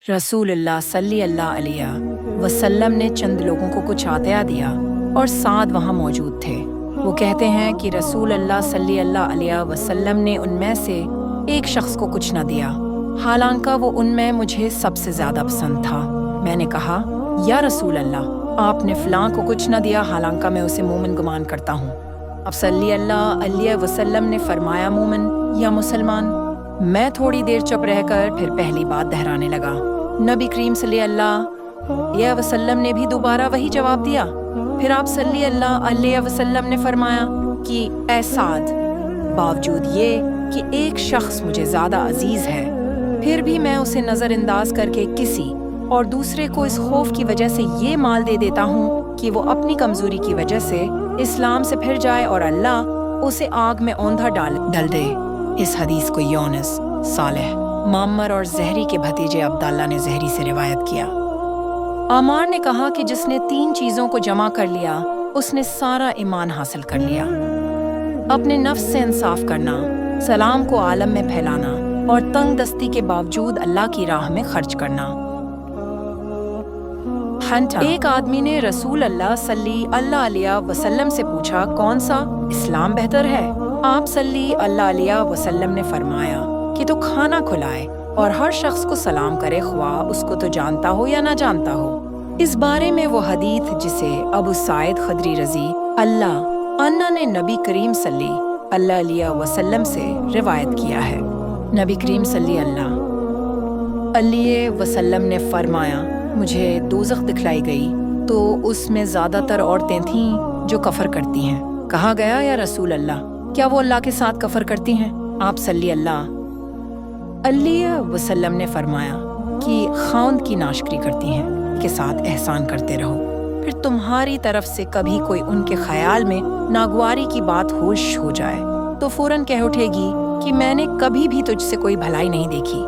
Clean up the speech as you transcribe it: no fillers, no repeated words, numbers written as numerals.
रसूल अल्लाह सल्लल्लाहु अलैहि वसल्लम ने चंद लोगों को कुछ आतिया दिया और साद वहाँ मौजूद थे। वो कहते हैं कि रसूल अल्लाह सल्लल्लाहु अलैहि वसल्लम ने उनमें से एक शख्स को कुछ न दिया, हालांकि वो उनमें मुझे सबसे ज़्यादा पसंद था। मैंने कहा, या रसूल अल्लाह, आपने फ़लाँ को कुछ न दिया, हालांकि मैं उसे मोमिन गुमान करता हूँ। अब सल्लल्लाहु अलैहि वसल्लम ने फरमाया, मोमिन या मुसलमान। मैं थोड़ी देर चुप रहकर फिर पहली बात दोहराने लगा। नबी करीम सल्लल्लाहु अलैहि वसल्लम ने भी दोबारा वही जवाब दिया। फिर आप सल्लल्लाहु अलैहि वसल्लम ने फरमाया कि ऐ साद, बावजूद ये कि एक शख्स मुझे ज़्यादा अजीज़ है, फिर भी मैं उसे नज़रअंदाज करके किसी और दूसरे को इस खौफ की वजह से ये माल दे देता हूँ कि वो अपनी कमज़ोरी की वजह से इस्लाम से फिर जाए और अल्लाह उसे आग में औंधा डाल दे। इस हदीस को यूनुस, सालेह, मामर और जहरी के भतीजे अब्दुल्लाह ने जहरी से रिवायत किया। आमार ने कहा कि जिसने 3 चीज़ों को जमा कर लिया उसने सारा ईमान हासिल कर लिया। अपने नफ्स से इंसाफ करना, सलाम को आलम में फैलाना और तंग दस्ती के बावजूद अल्लाह की राह में खर्च करना। एक आदमी ने रसूल अल्लाह सल्लल्लाहु अलैहि वसल्लम से पूछा, कौन सा इस्लाम बेहतर है? आप सल्लल्लाहु अलैहि वसल्लम ने फरमाया कि तो खाना खुलाए और हर शख्स को सलाम करे, ख्वाह उसको तो जानता हो या ना जानता हो। इस बारे में वो हदीथ जिसे अबू साइद खदरी रजी अल्लाह अन्ना ने नबी करीम सल्लल्लाहु अलैहि वसल्लम से रिवायत किया है। नबी करीम सल्लल्लाहु अलैहि वसल्लम ने फरमाया, मुझे दोज़ख दिखलाई गई तो उसमें ज़्यादातर औरतें थीं जो कफर करती हैं। कहा गया, या रसूल अल्लाह, क्या वो अल्लाह के साथ कफर करती हैं? आप सल्लल्लाहु अलैहि वसल्लम ने फरमाया कि खाउंद की नाशकरी करती हैं, के साथ एहसान करते रहो, फिर तुम्हारी तरफ से कभी कोई उनके ख्याल में नागवारी की बात होश हो जाए तो फौरन कह उठेगी कि मैंने कभी भी तुझसे कोई भलाई नहीं देखी।